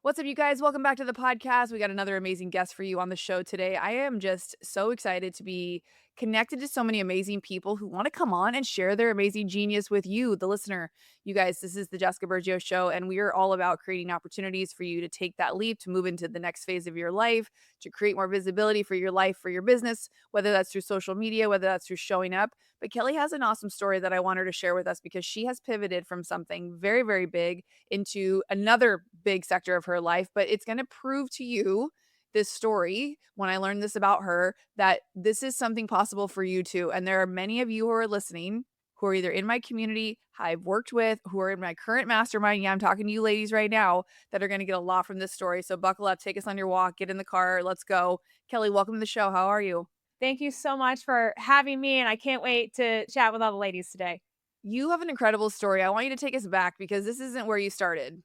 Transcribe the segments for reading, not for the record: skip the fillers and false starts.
What's up, you guys? Welcome back to the podcast. We got another amazing guest for you on the show today. I am just so excited to be connected to so many amazing people who want to come on and share their amazing genius with you, the listener. You guys, this is the Jessica Burgio Show, and we are all about creating opportunities for you to take that leap, to move into the next phase of your life, to create more visibility for your life, for your business, whether that's through social media, whether that's through showing up. But Kelly has an awesome story that I want her to share with us because she has pivoted from something very, very big into another big sector of her life. But it's going to prove to you this story when I learned this about her that this is something possible for you too. And there are many of you who are listening who are either in my community, I've worked with, who are in my current mastermind. Yeah, I'm talking to you ladies right now that are going to get a lot from this story. So buckle up, take us on your walk, get in the car, let's go. Kelly, welcome to the show. How are you? Thank you so much for having me, and I can't wait to chat with all the ladies today. You have an incredible story. I want you to take us back because this isn't where you started.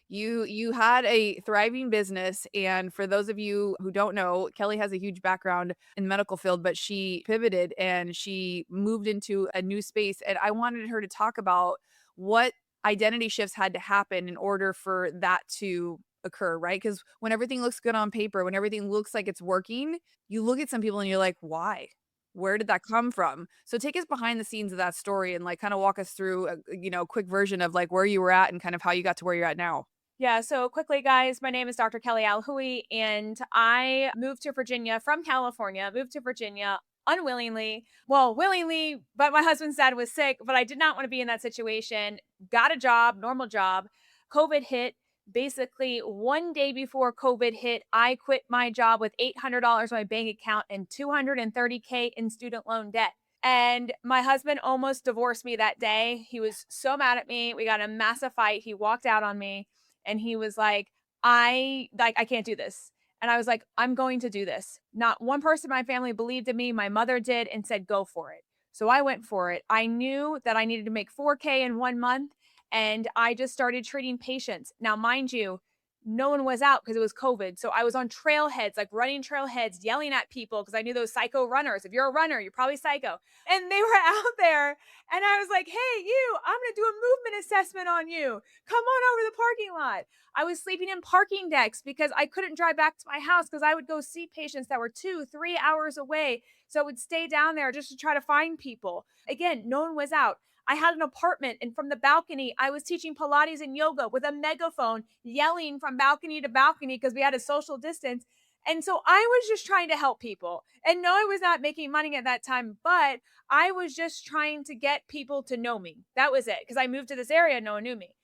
You had a thriving business, and for those of you who don't know, Kelly has a huge background in the medical field, but she pivoted and she moved into a new space, and I wanted her to talk about what identity shifts had to happen in order for that to occur, right? Because when everything looks good on paper, when everything looks like it's working, you look at some people and you're like, "Why? Where did that come from?" So take us behind the scenes of that story and, like, kinda walk us through a quick version of, like, where you were at and kind of how you got to where you're at now. Yeah, so quickly, guys, my name is Dr. Kelly Alhooie, and I moved to Virginia from California, moved to Virginia unwillingly. Well, willingly, but my husband's dad was sick, but I did not want to be in that situation. Got a job, normal job. COVID hit. Basically, one day before COVID hit, I quit my job with $800 in my bank account and 230K in student loan debt. And my husband almost divorced me that day. He was so mad at me. We got in a massive fight. He walked out on me and he was like, I can't do this. And I was like, I'm going to do this. Not one person in my family believed in me. My mother did and said, go for it. So I went for it. I knew that I needed to make 4K in 1 month and I just started treating patients. Now, mind you, no one was out because it was COVID. So I was on trailheads, like running trailheads, yelling at people because I knew those psycho runners. If you're a runner, you're probably psycho. And they were out there. And I was like, hey, you, I'm going to do a movement assessment on you. Come on over to the parking lot. I was sleeping in parking decks because I couldn't drive back to my house because I would go see patients that were 2, 3 hours away. So I would stay down there just to try to find people. Again, no one was out. I had an apartment, and from the balcony, I was teaching Pilates and yoga with a megaphone, yelling from balcony to balcony because we had a social distance. And so I was just trying to help people. And no, I was not making money at that time, but I was just trying to get people to know me. That was it. Because I moved to this area, no one knew me.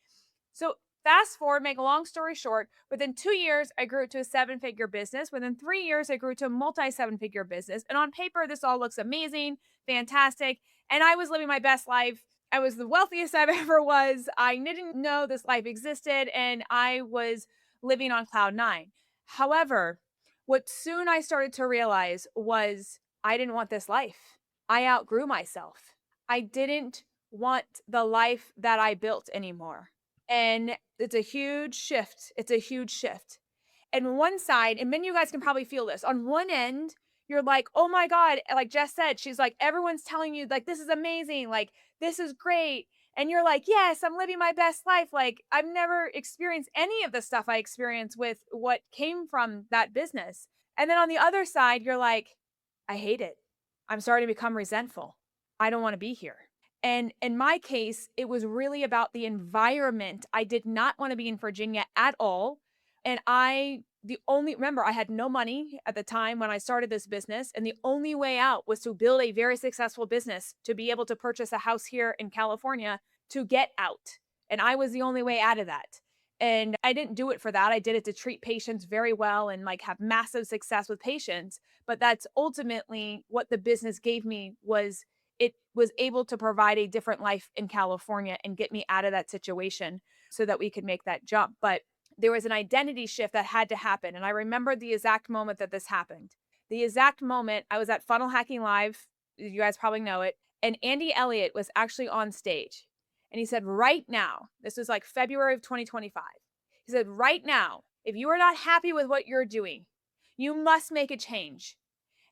So fast forward, make a long story short, within 2 years, I grew to a 7 figure business. Within 3 years, I grew to a multi 7 figure business. And on paper, this all looks amazing, fantastic. And I was living my best life. I was the wealthiest I've ever was. I didn't know this life existed, and I was living on cloud nine. However, what soon I started to realize was I didn't want this life. I outgrew myself. I didn't want the life that I built anymore. And it's a huge shift. It's a huge shift. And one side, and many of you guys can probably feel this. On one end, you're like, oh my God, like Jess said, she's like, everyone's telling you, like, this is amazing, like, this is great. And you're like, yes, I'm living my best life. Like, I've never experienced any of the stuff I experienced with what came from that business. And then on the other side, you're like, I hate it. I'm starting to become resentful. I don't want to be here. And in my case, it was really about the environment. I did not want to be in Virginia at all. And remember, I had no money at the time when I started this business. And the only way out was to build a very successful business to be able to purchase a house here in California to get out. And I was the only way out of that. And I didn't do it for that. I did it to treat patients very well and like have massive success with patients. But that's ultimately what the business gave me was it was able to provide a different life in California and get me out of that situation so that we could make that jump. But there was an identity shift that had to happen. And I remember the exact moment that this happened. The exact moment I was at Funnel Hacking Live, you guys probably know it, and Andy Elliott was actually on stage. And he said, right now, this was like February of 2025. He said, right now, if you are not happy with what you're doing, you must make a change.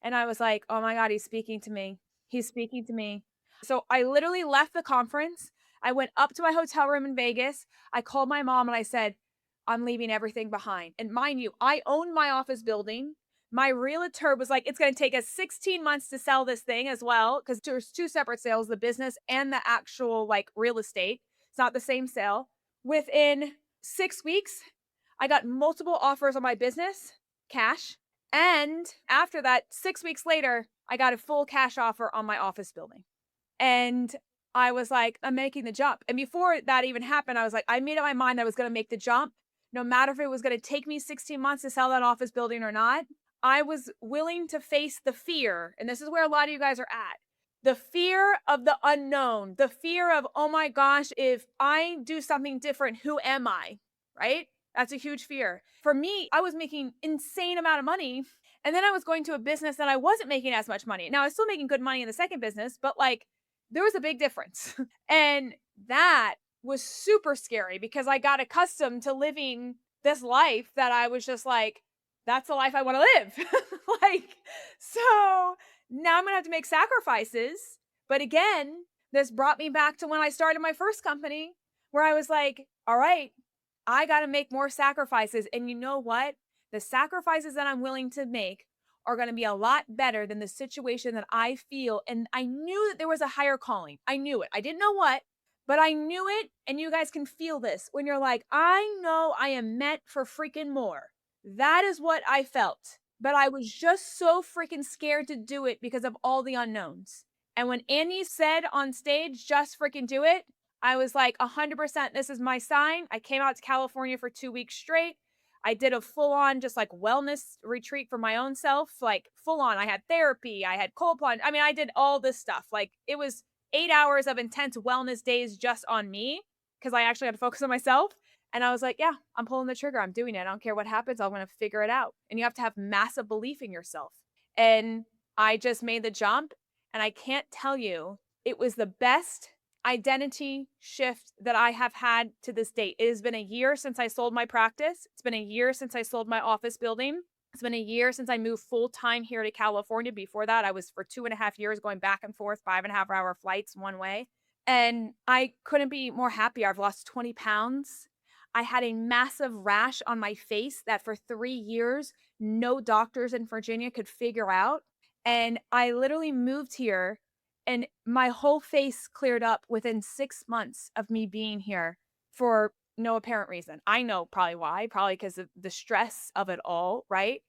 And I was like, oh my God, he's speaking to me. He's speaking to me. So I literally left the conference. I went up to my hotel room in Vegas. I called my mom and I said, I'm leaving everything behind. And mind you, I owned my office building. My realtor was like, it's going to take us 16 months to sell this thing as well. Cause there's two separate sales, the business and the actual like real estate. It's not the same sale. Within 6 weeks, I got multiple offers on my business, cash. And after that, 6 weeks later, I got a full cash offer on my office building. And I was like, I'm making the jump. And before that even happened, I was like, I made up my mind I was going to make the jump. No matter if it was going to take me 16 months to sell that office building or not, I was willing to face the fear. And this is where a lot of you guys are at. The fear of the unknown, the fear of, oh my gosh, if I do something different, who am I? Right? That's a huge fear. For me, I was making insane amount of money. And then I was going to a business that I wasn't making as much money. Now I was still making good money in the second business, but like there was a big difference. And that was super scary because I got accustomed to living this life that I was just like, that's the life I want to live. Like, so now I'm going to have to make sacrifices. But again, this brought me back to when I started my first company where I was like, all right, I got to make more sacrifices. And you know what? The sacrifices that I'm willing to make are going to be a lot better than the situation that I feel. And I knew that there was a higher calling. I knew it. I didn't know what, but I knew it. And you guys can feel this when you're like, I know I am meant for freaking more. That is what I felt. But I was just so freaking scared to do it because of all the unknowns. And when Annie said on stage, just freaking do it, I was like, 100%, this is my sign. I came out to California for 2 weeks straight. I did a full on just like wellness retreat for my own self, like full on. I had therapy, I had cold plunge. I mean, I did all this stuff. Like it was 8 hours of intense wellness days just on me because I actually had to focus on myself. And I was like, yeah, I'm pulling the trigger. I'm doing it. I don't care what happens. I'm going to figure it out. And you have to have massive belief in yourself. And I just made the jump. And I can't tell you, it was the best identity shift that I have had to this date. It has been a year since I sold my practice. It's been a year since I sold my office building. It's been a year since I moved full time here to California. Before that, I was for 2.5 years going back and forth, 5.5 hour flights one way. And I couldn't be more happy. I've lost 20 pounds. I had a massive rash on my face that for 3 years, no doctors in Virginia could figure out. And I literally moved here and my whole face cleared up within 6 months of me being here for no apparent reason. I know probably why, probably because of the stress of it all, right?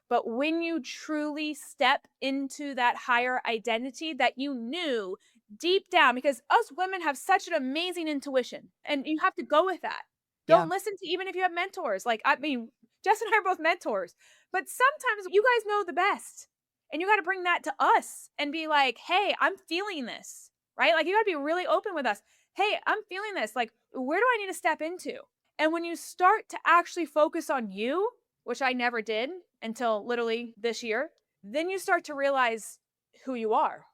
But when you truly step into that higher identity that you knew deep down, because us women have such an amazing intuition and you have to go with that. Yeah. Don't listen to, even if you have mentors. Like, I mean, Jess and I are both mentors, but sometimes you guys know the best. And you got to bring that to us and be like, hey, I'm feeling this, right? Like, you got to be really open with us. Hey, I'm feeling this. Like, where do I need to step into? And when you start to actually focus on you, which I never did until literally this year, then you start to realize who you are,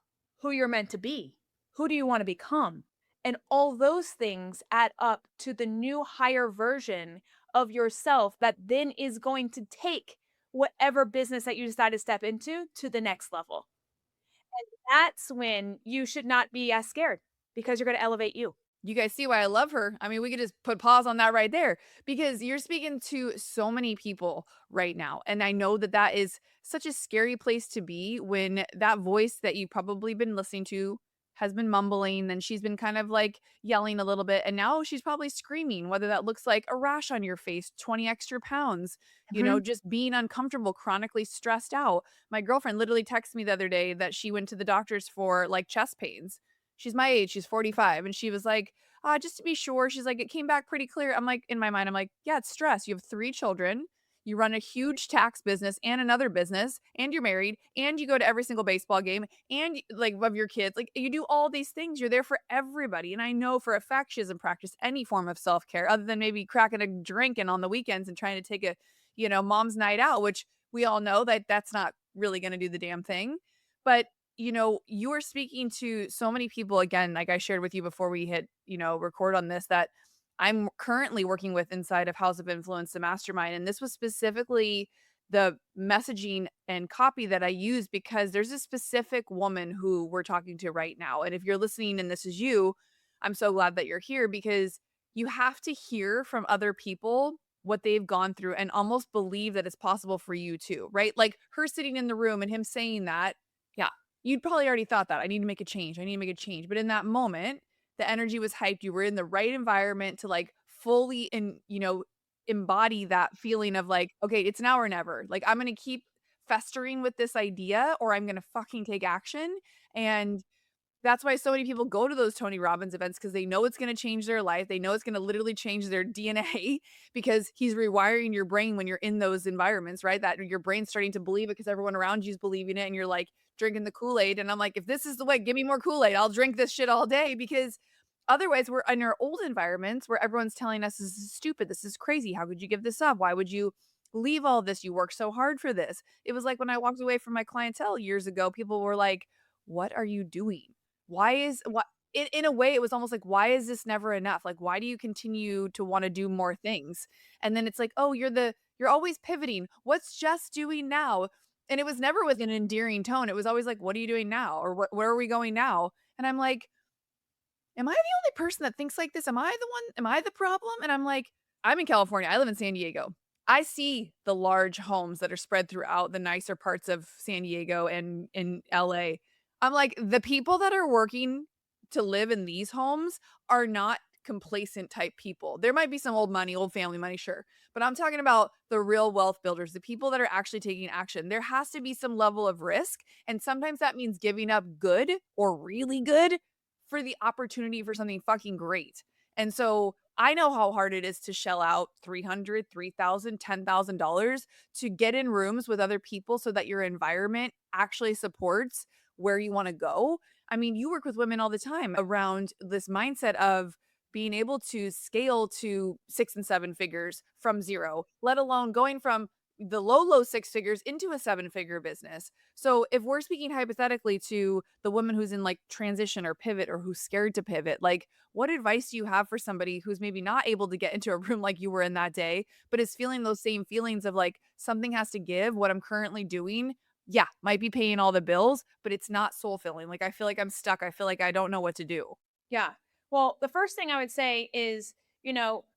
who you're meant to be, who do you want to become? And all those things add up to the new higher version of yourself that then is going to take whatever business that you decide to step into to the next level. And that's when you should not be as scared because you're going to elevate you. You guys see why I love her. I mean, we could just put pause on that right there because you're speaking to so many people right now. And I know that that is such a scary place to be when that voice that you've probably been listening to has been mumbling and she's been kind of like yelling a little bit. And now she's probably screaming, whether that looks like a rash on your face, 20 extra pounds, Mhm. just being uncomfortable, chronically stressed out. My girlfriend literally texted me the other day that she went to the doctors for like chest pains. She's my age, she's 45. And she was like, just to be sure, she's like, it came back pretty clear. I'm like, in my mind, I'm like, yeah, it's stress. You have 3 children. You run a huge tax business and another business, and you're married, and you go to every single baseball game, and like of your kids. Like you do all these things. You're there for everybody. And I know for a fact she doesn't practice any form of self-care other than maybe cracking a drink and on the weekends and trying to take a, mom's night out, which we all know that that's not really going to do the damn thing. But you are speaking to so many people again, like I shared with you before we hit, record on this, that I'm currently working with inside of House of Influence, the mastermind. And this was specifically the messaging and copy that I use because there's a specific woman who we're talking to right now. And if you're listening and this is you, I'm so glad that you're here because you have to hear from other people what they've gone through and almost believe that it's possible for you too, right? Like her sitting in the room and him saying that, yeah, you'd probably already thought that I need to make a change. I need to make a change. But in that moment, the energy was hyped. You were in the right environment to like fully embody that feeling of like, okay, it's now or never. Like I'm gonna keep festering with this idea or I'm gonna fucking take action. And that's why so many people go to those Tony Robbins events because they know it's gonna change their life. They know it's gonna literally change their DNA because he's rewiring your brain when you're in those environments, right? That your brain's starting to believe it because everyone around you is believing it and you're like drinking the Kool-Aid. And I'm like, if this is the way, give me more Kool-Aid. I'll drink this shit all day because otherwise we're in our old environments where everyone's telling us this is stupid, this is crazy. How could you give this up? Why would you leave all this? You work so hard for this. It was like when I walked away from my clientele years ago, people were like, what are you doing? Why is what in a way, it was almost like, "Why is this never enough? Like, why do you continue to wanna do more things?" And then it's like, "Oh, you're always pivoting. What's Jess doing now?" And it was never with an endearing tone. It was always like, "What are you doing now?" Or Where are we going now?" And I'm like, am I the only person that thinks like this? Am I the one? Am I the problem? And I'm like, I'm in California. I live in San Diego. I see the large homes that are spread throughout the nicer parts of San Diego and in LA. I'm like, the people that are working to live in these homes are not complacent type people. There might be some old money, old family money, sure. But I'm talking about the real wealth builders, the people that are actually taking action. There has to be some level of risk. And sometimes that means giving up good or really good for the opportunity for something fucking great. And so I know how hard it is to shell out 300, 3,000, $10,000 to get in rooms with other people so that your environment actually supports where you want to go. I mean, you work with women all the time around this mindset of being able to scale to 6 and 7 figures from zero, let alone going from the low six figures into a 7 figure business. So if we're speaking hypothetically to the woman who's in like transition or pivot or who's scared to pivot, like what advice do you have for somebody who's maybe not able to get into a room like you were in that day, but is feeling those same feelings of like something has to give, what I'm currently doing? Yeah, might be paying all the bills, but it's not soul filling. Like I feel like I'm stuck. I feel like I don't know what to do. Yeah. Well, the first thing I would say is,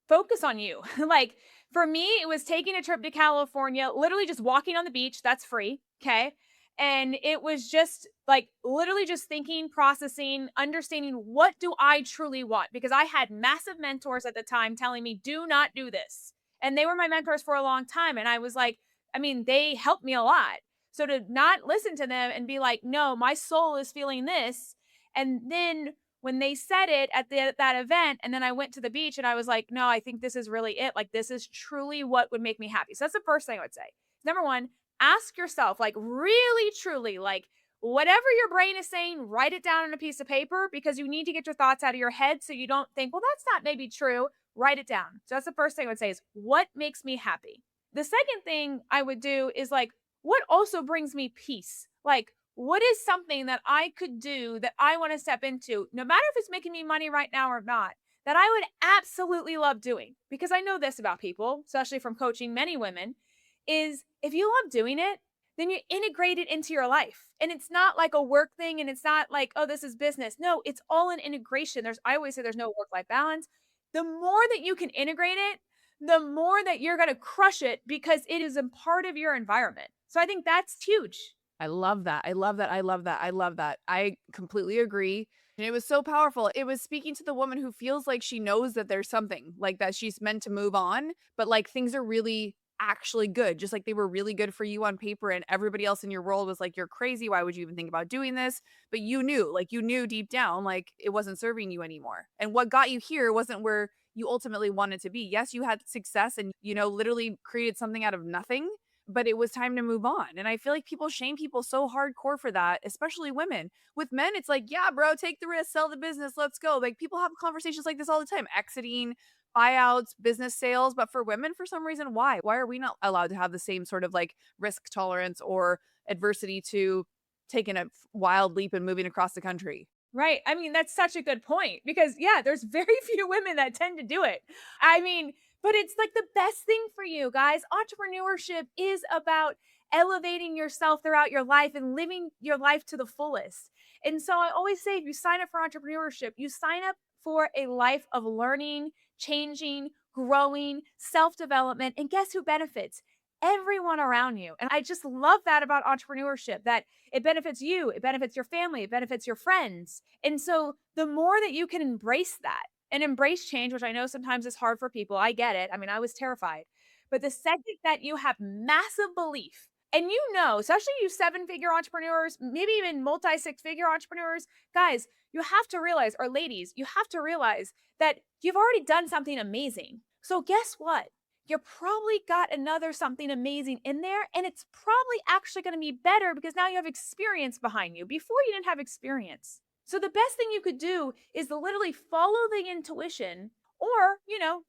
focus on you. Like for me, it was taking a trip to California, literally just walking on the beach. That's free. Okay. And it was just like literally just thinking, processing, understanding what do I truly want? Because I had massive mentors at the time telling me, do not do this. And they were my mentors for a long time. And I was like, I mean, they helped me a lot. So to not listen to them and be like, no, my soul is feeling this. And then when they said it at that event, and then I went to the beach and I was like, no, I think this is really it. Like, this is truly what would make me happy. So that's the first thing I would say. Number one, ask yourself, like, really, truly, like, whatever your brain is saying, write it down on a piece of paper because you need to get your thoughts out of your head so you don't think, well, that's not maybe true. Write it down. So that's the first thing I would say is what makes me happy. The second thing I would do is like, what also brings me peace? Like, what is something that I could do that I want to step into, no matter if it's making me money right now or not, that I would absolutely love doing? Because I know this about people, especially from coaching many women, is if you love doing it, then you integrate it into your life. And it's not like a work thing and it's not like, oh, this is business. No, it's all an integration. I always say there's no work-life balance. The more that you can integrate it, the more that you're going to crush it because it is a part of your environment. So I think that's huge. I love that. I love that. I love that. I love that. I completely agree. And it was so powerful. It was speaking to the woman who feels like she knows that there's something, like that she's meant to move on, but like things are really actually good, just like they were really good for you on paper and everybody else in your world was like, you're crazy. Why would you even think about doing this? But you knew deep down, like it wasn't serving you anymore. And what got you here wasn't where you ultimately wanted to be. Yes, you had success and, literally created something out of nothing, but it was time to move on. And I feel like people shame people so hardcore for that, especially women. With men, it's like, yeah, bro, take the risk, sell the business, let's go. Like people have conversations like this all the time, exiting, buyouts, business sales. But for women, for some reason, why? Why are we not allowed to have the same sort of like risk tolerance or adversity to taking a wild leap and moving across the country? Right. I mean, that's such a good point because, yeah, there's very few women that tend to do it. I mean, but it's like the best thing for you guys. Entrepreneurship is about elevating yourself throughout your life and living your life to the fullest. And so I always say if you sign up for entrepreneurship, you sign up for a life of learning, changing, growing, self-development, and guess who benefits? Everyone around you. And I just love that about entrepreneurship, that it benefits you, it benefits your family, it benefits your friends. And so the more that you can embrace that and embrace change, which I know sometimes is hard for people. I get it. I mean, I was terrified. But the second that you have massive belief, and you know, especially you seven-figure entrepreneurs, maybe even multi six-figure entrepreneurs, guys, you have to realize, or ladies, you have to realize that you've already done something amazing. So guess what? You probably got another something amazing in there, and it's probably actually going to be better because now you have experience behind you. Before you didn't have experience. So the best thing you could do is to literally follow the intuition, or,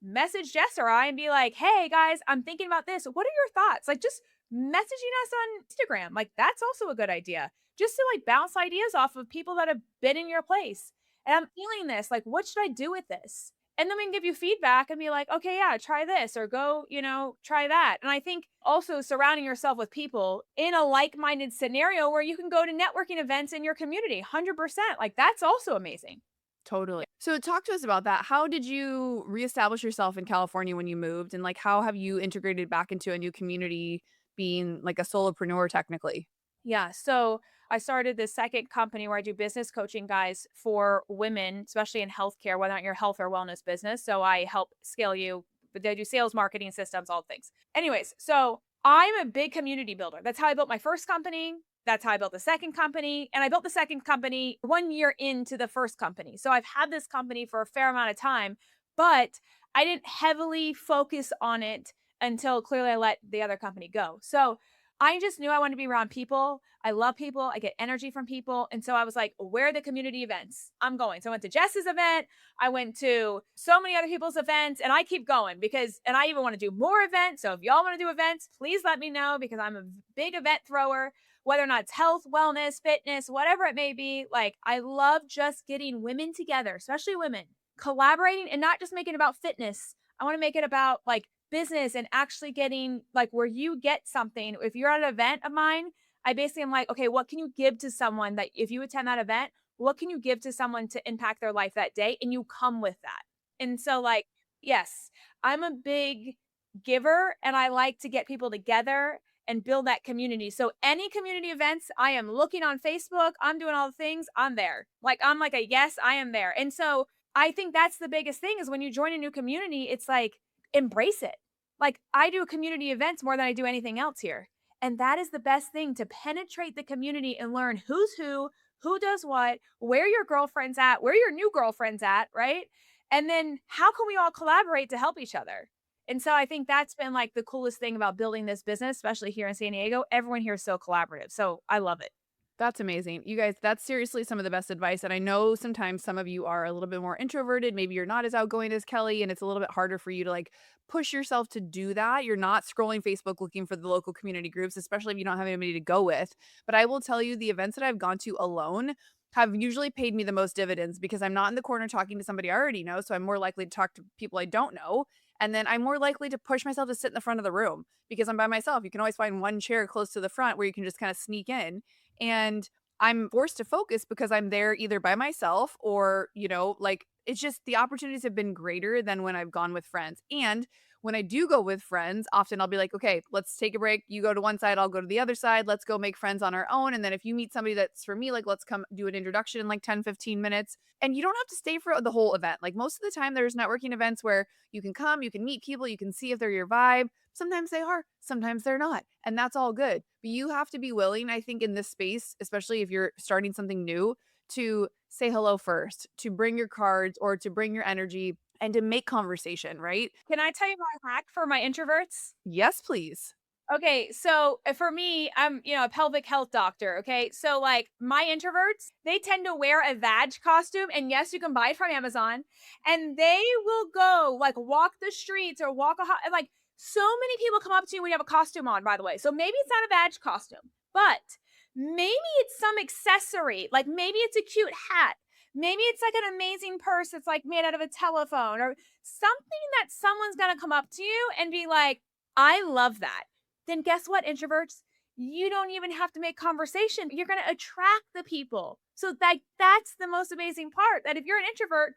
message Jess or I and be like, "Hey guys, I'm thinking about this. What are your thoughts?" Like, just messaging us on Instagram. Like, that's also a good idea. Just to like bounce ideas off of people that have been in your place. And I'm feeling this. Like, what should I do with this? And then we can give you feedback and be like, okay, yeah, try this, or go, try that. And I think also surrounding yourself with people in a like minded scenario where you can go to networking events in your community, 100%. Like, that's also amazing. Totally. So talk to us about that. How did you reestablish yourself in California when you moved? And like how have you integrated back into a new community being like a solopreneur technically? Yeah. So I started this second company where I do business coaching, guys, for women, especially in healthcare, whether or not you're health or wellness business. So I help scale you, but they do sales, marketing systems, all things. Anyways, so I'm a big community builder. That's how I built my first company. That's how I built the second company. And I built the second company 1 year into the first company. So I've had this company for a fair amount of time, but I didn't heavily focus on it until clearly I let the other company go. So I just knew I wanted to be around people. I love people. I get energy from people. And so I was like, where are the community events? I'm going. So I went to Jess's event. I went to so many other people's events, and I keep going and I even want to do more events. So if y'all want to do events, please let me know, because I'm a big event thrower, whether or not it's health, wellness, fitness, whatever it may be. Like, I love just getting women together, especially women, collaborating and not just making it about fitness. I want to make it about like business and actually getting like where you get something. If you're at an event of mine, I basically am like, okay, what can you give to someone that if you attend that event, what can you give to someone to impact their life that day? And you come with that. And so, like, yes, I'm a big giver and I like to get people together and build that community. So, any community events, I am looking on Facebook, I'm doing all the things, I'm there. Like, I'm like a yes, I am there. And so, I think that's the biggest thing is when you join a new community, it's like, embrace it. Like, I do community events more than I do anything else here. And that is the best thing, to penetrate the community and learn who's who does what, where your girlfriend's at, where your new girlfriend's at, right? And then how can we all collaborate to help each other? And so I think that's been like the coolest thing about building this business, especially here in San Diego. Everyone here is so collaborative. So I love it. That's amazing. You guys, that's seriously some of the best advice. And I know sometimes some of you are a little bit more introverted. Maybe you're not as outgoing as Kelly, and it's a little bit harder for you to like push yourself to do that. You're not scrolling Facebook looking for the local community groups, especially if you don't have anybody to go with. But I will tell you, the events that I've gone to alone have usually paid me the most dividends because I'm not in the corner talking to somebody I already know. So I'm more likely to talk to people I don't know. And then I'm more likely to push myself to sit in the front of the room because I'm by myself. You can always find one chair close to the front where you can just kind of sneak in. And I'm forced to focus because I'm there either by myself or, like it's just the opportunities have been greater than when I've gone with friends. And when I do go with friends, often I'll be like, okay, let's take a break. You go to one side, I'll go to the other side. Let's go make friends on our own. And then if you meet somebody that's for me, like let's come do an introduction in like 10, 15 minutes. And you don't have to stay for the whole event. Like most of the time, there's networking events where you can come, you can meet people, you can see if they're your vibe. Sometimes they are, sometimes they're not. And that's all good. But you have to be willing, I think, in this space, especially if you're starting something new, to say hello first, to bring your cards or to bring your energy and to make conversation, right? Can I tell you my hack for my introverts? Yes, please. Okay, so for me, I'm, a pelvic health doctor. Okay, so like my introverts, they tend to wear a vag costume, and yes, you can buy it from Amazon, and they will go like walk the streets or and like so many people come up to you when you have a costume on. By the way, so maybe it's not a vag costume, but maybe it's some accessory, like maybe it's a cute hat. Maybe it's like an amazing purse that's like made out of a telephone or something that someone's gonna come up to you and be like, I love that. Then guess what, introverts? You don't even have to make conversation. You're going to attract the people. So that's the most amazing part. That if you're an introvert,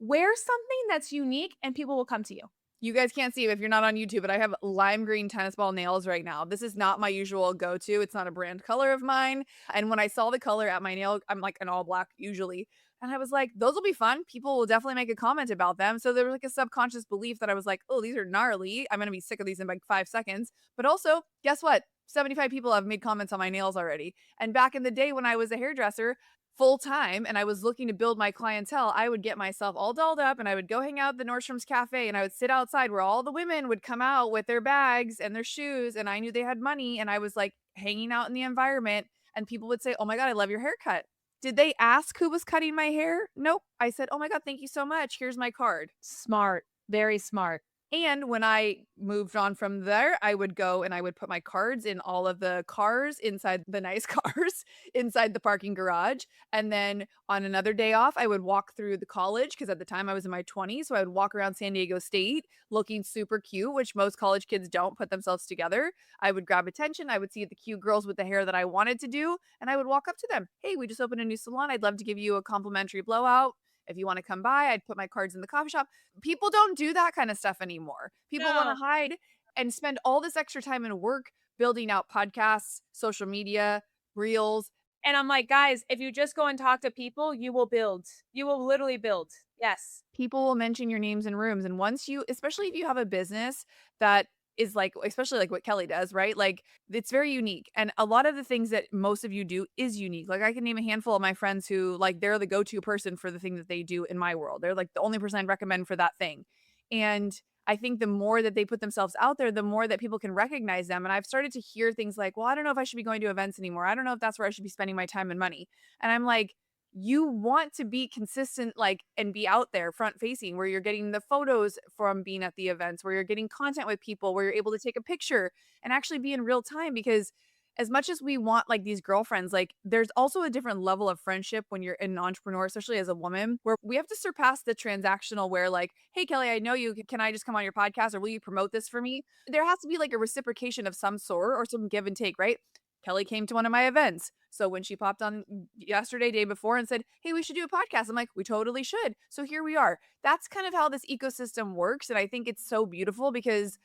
wear something that's unique and people will come to you. You guys can't see it if you're not on YouTube, but I have lime green tennis ball nails right now. This is not my usual go-to. It's not a brand color of mine. And when I saw the color at my nail, I'm like an all black usually. And I was like, those will be fun. People will definitely make a comment about them. So there was like a subconscious belief that I was like, oh, these are gnarly. I'm going to be sick of these in like 5 seconds. But also, guess what? 75 people have made comments on my nails already. And back in the day when I was a hairdresser, full time and I was looking to build my clientele, I would get myself all dolled up and I would go hang out at the Nordstrom's cafe and I would sit outside where all the women would come out with their bags and their shoes and I knew they had money and I was like hanging out in the environment and people would say, "Oh my god, I love your haircut." Did they ask who was cutting my hair? Nope. I said, "Oh my god, thank you so much. Here's my card." Smart. Very smart. And when I moved on from there, I would go and I would put my cards in all of the cars inside the nice cars inside the parking garage. And then on another day off, I would walk through the college because at the time I was in my 20s. So I would walk around San Diego State looking super cute, which most college kids don't put themselves together. I would grab attention. I would see the cute girls with the hair that I wanted to do. And I would walk up to them. Hey, we just opened a new salon. I'd love to give you a complimentary blowout. If you want to come by, I'd put my cards in the coffee shop. People don't do that kind of stuff anymore. People want to No. hide and spend all this extra time and work building out podcasts, social media, reels. And I'm like, guys, if you just go and talk to people, you will build. You will literally build. Yes. People will mention your names in rooms. And once you, especially if you have a business that is like, especially like what Kelly does, right? Like it's very unique. And a lot of the things that most of you do is unique. Like I can name a handful of my friends who like they're the go-to person for the thing that they do in my world. They're like the only person I'd recommend for that thing. And I think the more that they put themselves out there, the more that people can recognize them. And I've started to hear things like, well, I don't know if I should be going to events anymore. I don't know if that's where I should be spending my time and money. And I'm like, you want to be consistent, like, and be out there front facing where you're getting the photos from being at the events, where you're getting content with people, where you're able to take a picture and actually be in real time. Because as much as we want like these girlfriends, like there's also a different level of friendship when you're an entrepreneur, especially as a woman, where we have to surpass the transactional where like, hey Kelly, I know you. Can I just come on your podcast or will you promote this for me? There has to be like a reciprocation of some sort or some give and take, right? Kelly came to one of my events. So when she popped on yesterday, day before, and said, hey, we should do a podcast, I'm like, we totally should. So here we are. That's kind of how this ecosystem works. And I think it's so beautiful because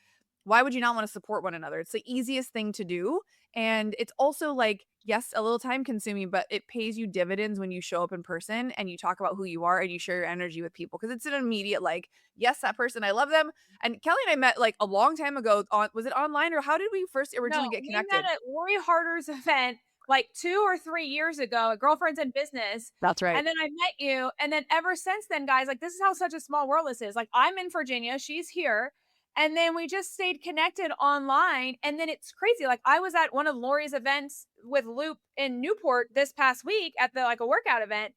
why would you not want to support one another? It's the easiest thing to do. And it's also like, yes, a little time consuming, but it pays you dividends when you show up in person and you talk about who you are and you share your energy with people. Cause it's an immediate, like, yes, that person, I love them. And Kelly and I met like a long time ago on, was it online or how did we first originally No, get we met connected? at Lori Harder's event like 2 or 3 years ago at Girlfriends in Business. That's right. And then I met you. And then ever since then, guys, like this is how such a small world this is. Like I'm in Virginia, she's here. And then we just stayed connected online. And then it's crazy. Like I was at one of Lori's events with Loop in Newport this past week at the like a workout event.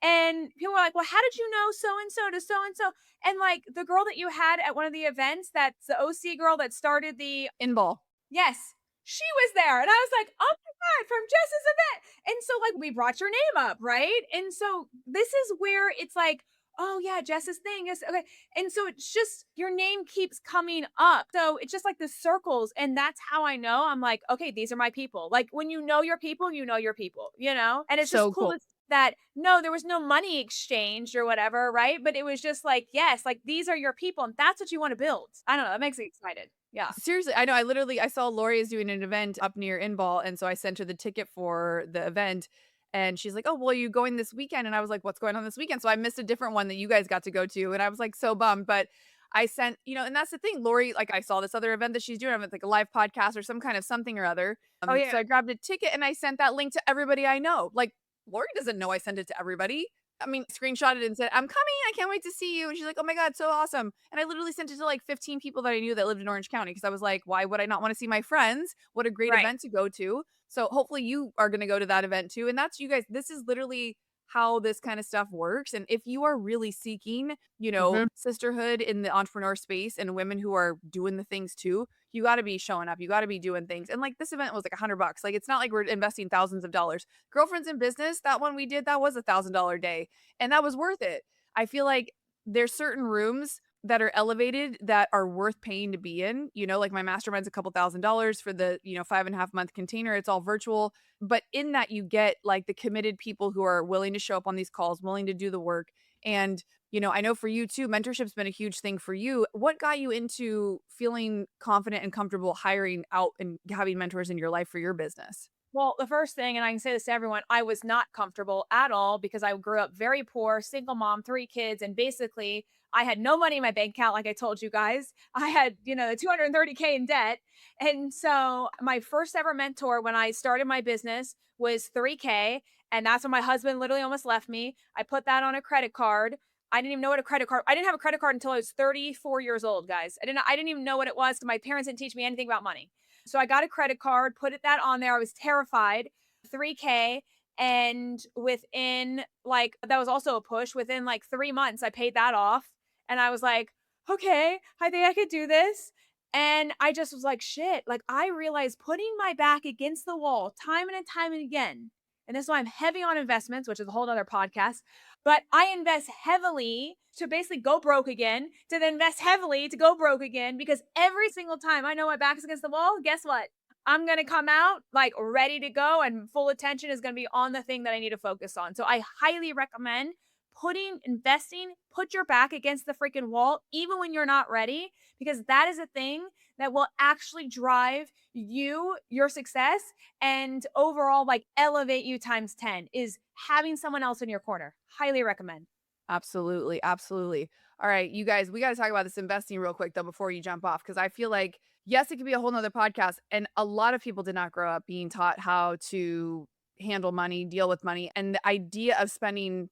And people were like, well, how did you know so and so to so and so? And like the girl that you had at one of the events, that's the OC girl that started the In ball. yes, she was there. And I was like, oh my God, from Jess's event. And so, like, we brought your name up, right? And so, this is where it's like, oh, yeah, Jess's thing is okay. And so, it's just your name keeps coming up. So, it's just like the circles. And that's how I know I'm like, okay, these are my people. Like, when you know your people, you know your people, you know? And it's just So cool cool. to that no, there was no money exchanged or whatever, right? But it was just like, yes, like these are your people. And that's what you want to build. I don't know. That makes me excited. Yeah. Seriously, I know. I saw Lori is doing an event up near Inball, and so I sent her the ticket for the event, and she's like, "Oh, well, are you going this weekend?" And I was like, "What's going on this weekend?" So I missed a different one that you guys got to go to, and I was like so bummed. But I sent, and that's the thing, Lori. Like I saw this other event that she's doing, like a live podcast or some kind of something or other. Oh, So yeah. I grabbed a ticket and I sent that link to everybody I know. Like Lori doesn't know I sent it to everybody. I mean, screenshot it and said, "I'm coming. I can't wait to see you." And she's like, "Oh my God, so awesome." And I literally sent it to like 15 people that I knew that lived in Orange County because I was like, why would I not want to see my friends? What a great Right. event to go to. So hopefully you are going to go to that event too. And that's you guys. This is literally how this kind of stuff works. And if you are really seeking, Mhm. sisterhood in the entrepreneur space and women who are doing the things too, you got to be showing up. You got to be doing things. And like this event was like $100. Like it's not like we're investing thousands of dollars. Girlfriends in Business, that one we did, that was $1,000 day. And that was worth it. I feel like there's certain rooms that are elevated that are worth paying to be in. Like my mastermind's a couple $1,000s for the, 5.5 month container. It's all virtual. But in that, you get like the committed people who are willing to show up on these calls, willing to do the work. And, I know for you too, mentorship's been a huge thing for you. What got you into feeling confident and comfortable hiring out and having mentors in your life for your business? Well, the first thing, and I can say this to everyone, I was not comfortable at all because I grew up very poor, single mom, 3 kids, and basically I had no money in my bank account, like I told you guys. I had, 230K in debt. And so my first ever mentor when I started my business was 3K. And that's when my husband literally almost left me. I put that on a credit card. I didn't even know what a credit card. I didn't have a credit card until I was 34 years old, guys. I didn't even know what it was. My parents didn't teach me anything about money. So I got a credit card, put that on there. I was terrified. 3K. And within that was also a push. Within like 3 months, I paid that off. And I was like, okay, I think I could do this. And I just was like, shit. Like I realized putting my back against the wall time and time and again. And this is why I'm heavy on investments, which is a whole other podcast. But I invest heavily to basically go broke again, to then invest heavily to go broke again, because every single time I know my back is against the wall, guess what? I'm going to come out like ready to go and full attention is going to be on the thing that I need to focus on. So I highly recommend put your back against the freaking wall, even when you're not ready, because that is a thing that will actually drive your success, and overall like elevate you times 10 is having someone else in your corner. Highly recommend. Absolutely, absolutely. All right, you guys, we got to talk about this investing real quick though before you jump off because I feel like yes, it could be a whole nother podcast, and a lot of people did not grow up being taught how to handle money, deal with money, and the idea of spending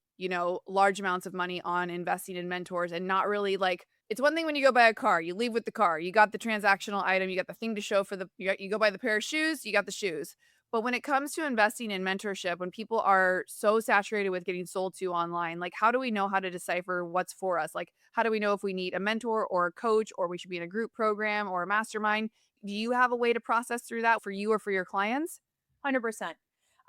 large amounts of money on investing in mentors and not really like it's one thing when you go buy a car, you leave with the car, you got the transactional item, you got the thing to show for you go buy the pair of shoes, you got the shoes. But when it comes to investing in mentorship, when people are so saturated with getting sold to online, like how do we know how to decipher what's for us? Like, how do we know if we need a mentor or a coach or we should be in a group program or a mastermind? Do you have a way to process through that for you or for your clients? 100%.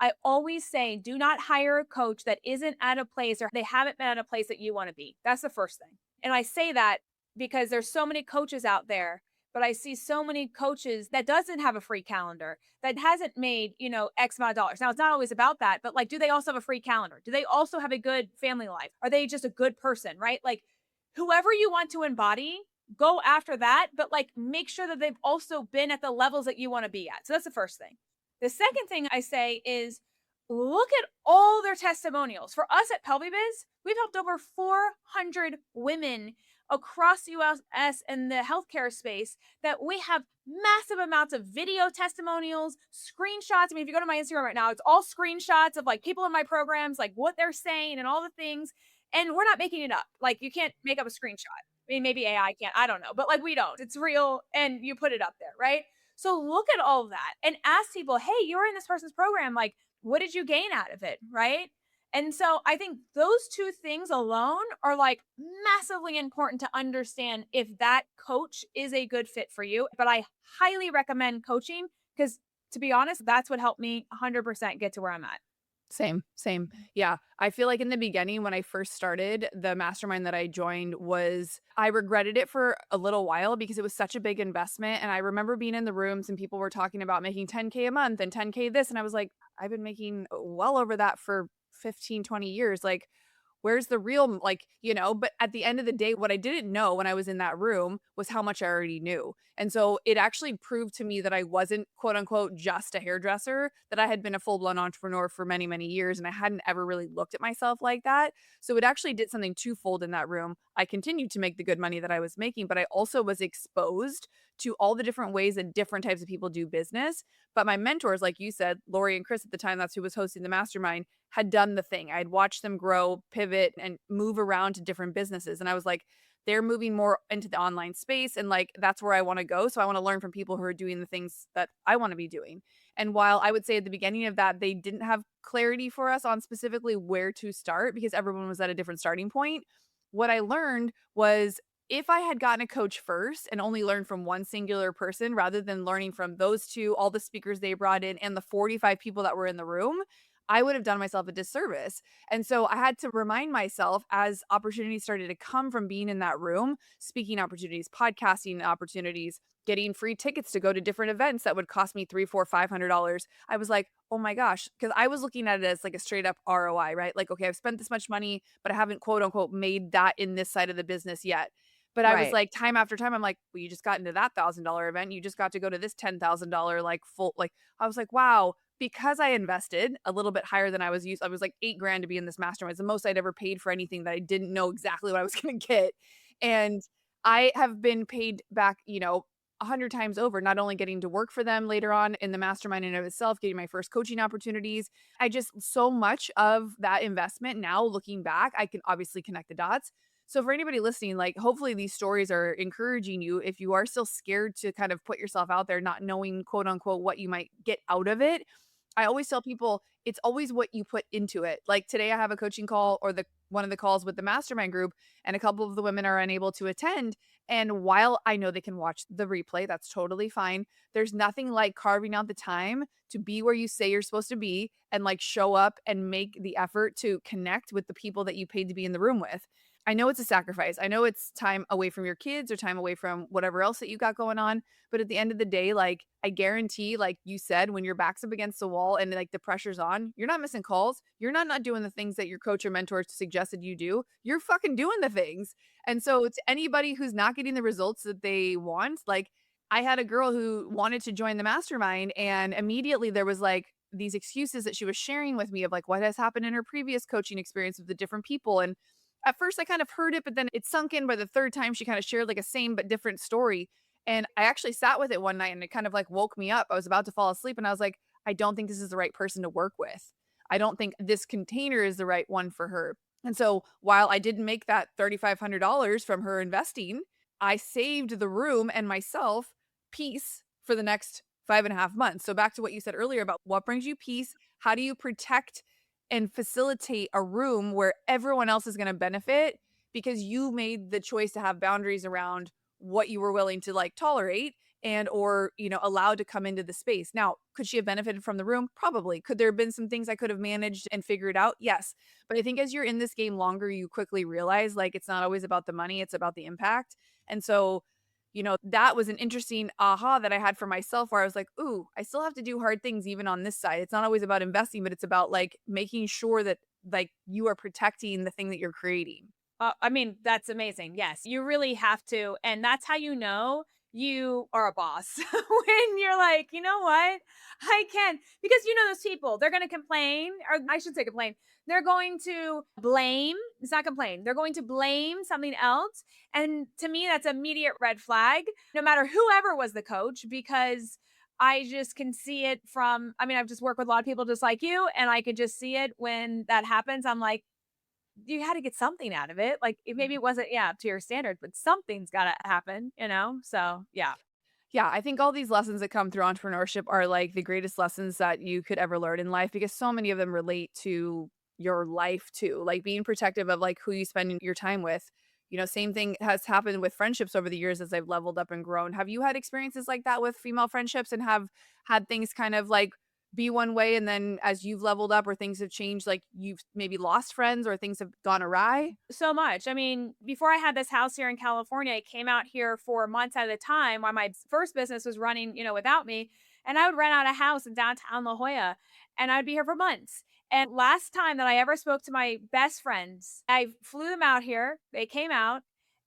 I always say do not hire a coach that isn't at a place or they haven't been at a place that you want to be. That's the first thing. And I say that because there's so many coaches out there, but I see so many coaches that doesn't have a free calendar, that hasn't made, X amount of dollars. Now it's not always about that, but like do they also have a free calendar? Do they also have a good family life? Are they just a good person, right? Like whoever you want to embody, go after that, but like make sure that they've also been at the levels that you want to be at. So that's the first thing. The second thing I say is look at all their testimonials. For us at PelviBiz, we've helped over 400 women across the US in the healthcare space that we have massive amounts of video testimonials, screenshots. I mean, if you go to my Instagram right now, it's all screenshots of like people in my programs, like what they're saying and all the things. And we're not making it up. Like you can't make up a screenshot. I mean, maybe AI can, I don't know, but like we don't. It's real and you put it up there, right? So look at all of that and ask people, hey, you're in this person's program. Like, what did you gain out of it? Right. And so I think those two things alone are like massively important to understand if that coach is a good fit for you. But I highly recommend coaching because to be honest, that's what helped me 100% get to where I'm at. Same, same. Yeah. I feel like in the beginning, when I first started, the mastermind that I joined I regretted it for a little while because it was such a big investment. And I remember being in the rooms and people were talking about making 10K a month and 10K this. And I was like, I've been making well over that for 15, 20 years. Like, where's the real, like, but at the end of the day, what I didn't know when I was in that room was how much I already knew. And so it actually proved to me that I wasn't quote unquote just a hairdresser, that I had been a full blown entrepreneur for many, many years. And I hadn't ever really looked at myself like that. So it actually did something twofold in that room. I continued to make the good money that I was making, but I also was exposed to all the different ways that different types of people do business. But my mentors, like you said, Lori and Chris at the time, that's who was hosting the mastermind, had done the thing. I'd watched them grow, pivot, and move around to different businesses. And I was like, they're moving more into the online space. And like, that's where I want to go. So I want to learn from people who are doing the things that I want to be doing. And while I would say at the beginning of that, they didn't have clarity for us on specifically where to start because everyone was at a different starting point, what I learned was if I had gotten a coach first and only learned from one singular person rather than learning from those two, all the speakers they brought in, and the 45 people that were in the room, I would have done myself a disservice. And so I had to remind myself as opportunities started to come from being in that room, speaking opportunities, podcasting opportunities, getting free tickets to go to different events that would cost me three, four, $500. I was like, oh my gosh, because I was looking at it as like a straight up ROI, right? Like, okay, I've spent this much money, but I haven't quote unquote made that in this side of the business yet. But I was Right. like, time after time, I'm like, well, you just got into that $1,000 event. You just got to go to this $10,000 like full, like, I was like, wow, because I invested a little bit higher than I was used. I was like 8 grand to be in this mastermind. It's the most I'd ever paid for anything that I didn't know exactly what I was going to get. And I have been paid back, 100 times over, not only getting to work for them later on in the mastermind in and of itself, getting my first coaching opportunities. I just, so much of that investment now looking back, I can obviously connect the dots. So for anybody listening, like hopefully these stories are encouraging you if you are still scared to kind of put yourself out there, not knowing quote unquote what you might get out of it. I always tell people it's always what you put into it. Like today I have a coaching call or the one of the calls with the mastermind group and a couple of the women are unable to attend. And while I know they can watch the replay, that's totally fine. There's nothing like carving out the time to be where you say you're supposed to be and like show up and make the effort to connect with the people that you paid to be in the room with. I know it's a sacrifice. I know it's time away from your kids or time away from whatever else that you got going on. But at the end of the day, like I guarantee, like you said, when your back's up against the wall and like the pressure's on, you're not missing calls. You're not doing the things that your coach or mentor suggested you do. You're fucking doing the things. And so to anybody who's not getting the results that they want, like I had a girl who wanted to join the mastermind and immediately there was like these excuses that she was sharing with me of like what has happened in her previous coaching experience with the different people. And at first I kind of heard it, but then it sunk in by the third time she kind of shared like a same but different story. And I actually sat with it one night and it kind of like woke me up. I was about to fall asleep and I was like, I don't think this is the right person to work with. I don't think this container is the right one for her. And so while I didn't make that $3,500 from her investing, I saved the room and myself peace for the next 5.5 months. So back to what you said earlier about what brings you peace. How do you protect and facilitate a room where everyone else is going to benefit because you made the choice to have boundaries around what you were willing to like tolerate and or allowed to come into the space. Now could she have benefited from the room? Probably. Could there have been some things I could have managed and figured out? Yes. But I think as you're in this game longer you quickly realize like it's not always about the money, it's about the impact. And so that was an interesting aha that I had for myself where I was like, ooh, I still have to do hard things even on this side. It's not always about investing, but it's about like making sure that like you are protecting the thing that you're creating. I mean, that's amazing. Yes, you really have to. And that's how you know you are a boss when you're like, you know what? I can. Because you know, those people, they're going to complain, or I should say complain. They're going to blame. It's not complain. They're going to blame something else. And to me, that's immediate red flag, no matter whoever was the coach, because I just can see it from, I mean, I've just worked with a lot of people just like you, and I could just see it when that happens. I'm like, you had to get something out of it. Like maybe it wasn't, yeah, up to your standard, but something's got to happen, you know? So, yeah. Yeah, I think all these lessons that come through entrepreneurship are like the greatest lessons that you could ever learn in life because so many of them relate to your life too. Like being protective of like who you spend your time with. Same thing has happened with friendships over the years as I've leveled up and grown. Have you had experiences like that with female friendships and have had things kind of like be one way and then as you've leveled up or things have changed, like you've maybe lost friends or things have gone awry? So much. I mean, before I had this house here in California, I came out here for months at a time while my first business was running, without me. And I would rent out a house in downtown La Jolla and I'd be here for months. And last time that I ever spoke to my best friends, I flew them out here. They came out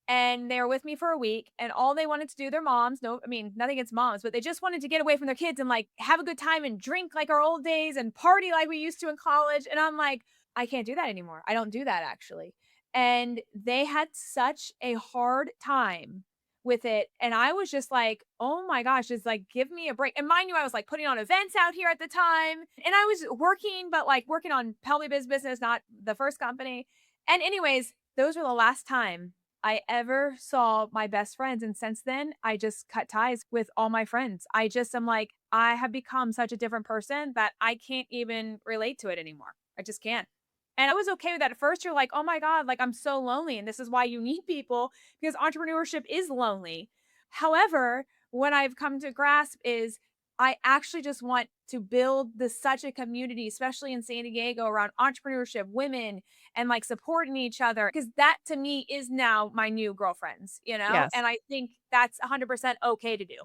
and they were with me for a week and all they wanted to do, their moms, no, I mean, nothing against moms, but they just wanted to get away from their kids and like have a good time and drink like our old days and party like we used to in college. And I'm like, I can't do that anymore. I don't do that actually. And they had such a hard time with it. And I was just like, oh my gosh, just like, give me a break. And mind you, I was like putting on events out here at the time. And I was working, but like working on Pelby Biz business, not the first company. And anyways, those were the last time I ever saw my best friends. And since then, I just cut ties with all my friends. I just am like, I have become such a different person that I can't even relate to it anymore. I just can't. And I was okay with that. At first, you're like, oh my God, like I'm so lonely. And this is why you need people because entrepreneurship is lonely. However, what I've come to grasp is I actually just want to build this such a community, especially in San Diego, around entrepreneurship, women, and like supporting each other. Cause that to me is now my new girlfriends, you know? Yes. And I think that's 100% okay to do.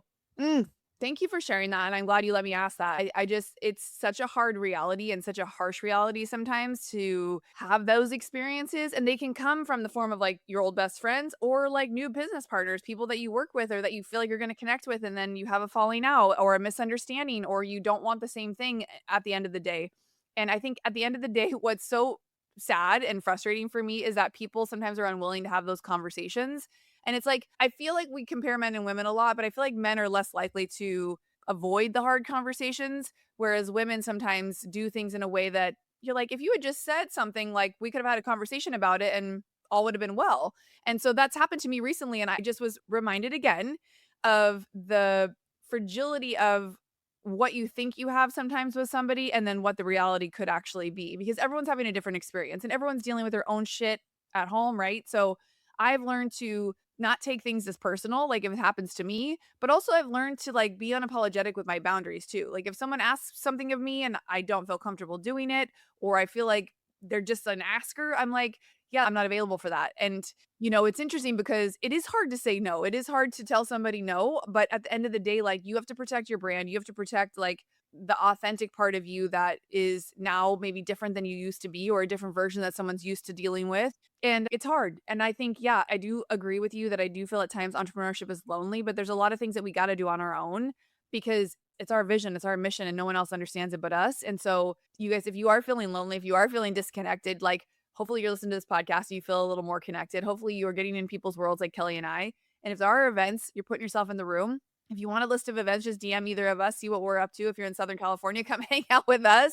Mm, thank you for sharing that, and I'm glad you let me ask that. I just it's such a hard reality and such a harsh reality sometimes to have those experiences, and they can come from the form of, like, your old best friends or, like, new business partners, people that you work with or that you feel like you're gonna connect with, and then you have a falling out or a misunderstanding or you don't want the same thing at the end of the day. And I think at the end of the day, what's so sad and frustrating for me is that people sometimes are unwilling to have those conversations, and it's like, I feel like we compare men and women a lot, but I feel like men are less likely to avoid the hard conversations, whereas women sometimes do things in a way that you're like, if you had just said something, like, we could have had a conversation about it and all would have been well. And so that's happened to me recently. And I just was reminded again of the fragility of what you think you have sometimes with somebody and then what the reality could actually be because everyone's having a different experience and everyone's dealing with their own shit at home, right? So I've learned to not take things as personal, like if it happens to me, but also I've learned to like be unapologetic with my boundaries too. Like if someone asks something of me and I don't feel comfortable doing it, or I feel like they're just an asker, I'm like, yeah, I'm not available for that. And, it's interesting because it is hard to say no. It is hard to tell somebody no. But at the end of the day, like you have to protect your brand. You have to protect like the authentic part of you that is now maybe different than you used to be or a different version that someone's used to dealing with. And it's hard. And I think, yeah, I do agree with you that I do feel at times entrepreneurship is lonely, but there's a lot of things that we got to do on our own because it's our vision, it's our mission, and no one else understands it but us. And so, you guys, if you are feeling lonely, if you are feeling disconnected, like hopefully you're listening to this podcast and you feel a little more connected. Hopefully you are getting in people's worlds like Kelly and I. And if there are events, you're putting yourself in the room. If you want a list of events, just DM either of us, see what we're up to. If you're in Southern California, come hang out with us.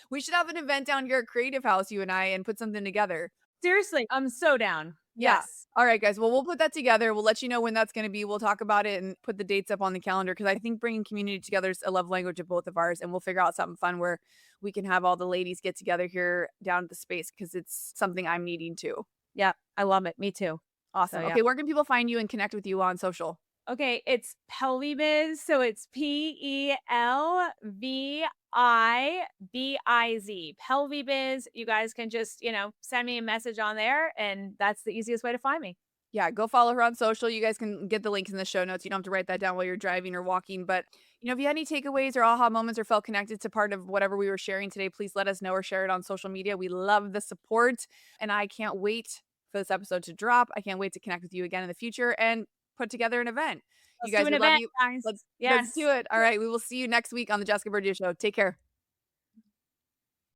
We should have an event down here at Creative House, you and I, and put something together. Seriously, I'm so down. Yeah. Yes. All right, guys. Well, we'll put that together. We'll let you know when that's going to be. We'll talk about it and put the dates up on the calendar because I think bringing community together is a love language of both of ours. And we'll figure out something fun where we can have all the ladies get together here down at the space because it's something I'm needing too. Yeah, I love it. Me too. Awesome. So yeah. Okay. Where can people find you and connect with you on social? Okay, it's Pelvibiz, so it's Pelvibiz. Pelvibiz. You guys can just, send me a message on there, and that's the easiest way to find me. Yeah, go follow her on social. You guys can get the links in the show notes. You don't have to write that down while you're driving or walking. But, if you had any takeaways or aha moments or felt connected to part of whatever we were sharing today, please let us know or share it on social media. We love the support. And I can't wait for this episode to drop. I can't wait to connect with you again in the future and put together an event. You Let's do guys, an we love event, you. guys. Let's Yes. do it. All right. We will see you next week on the Jessica Burgio Show. Take care.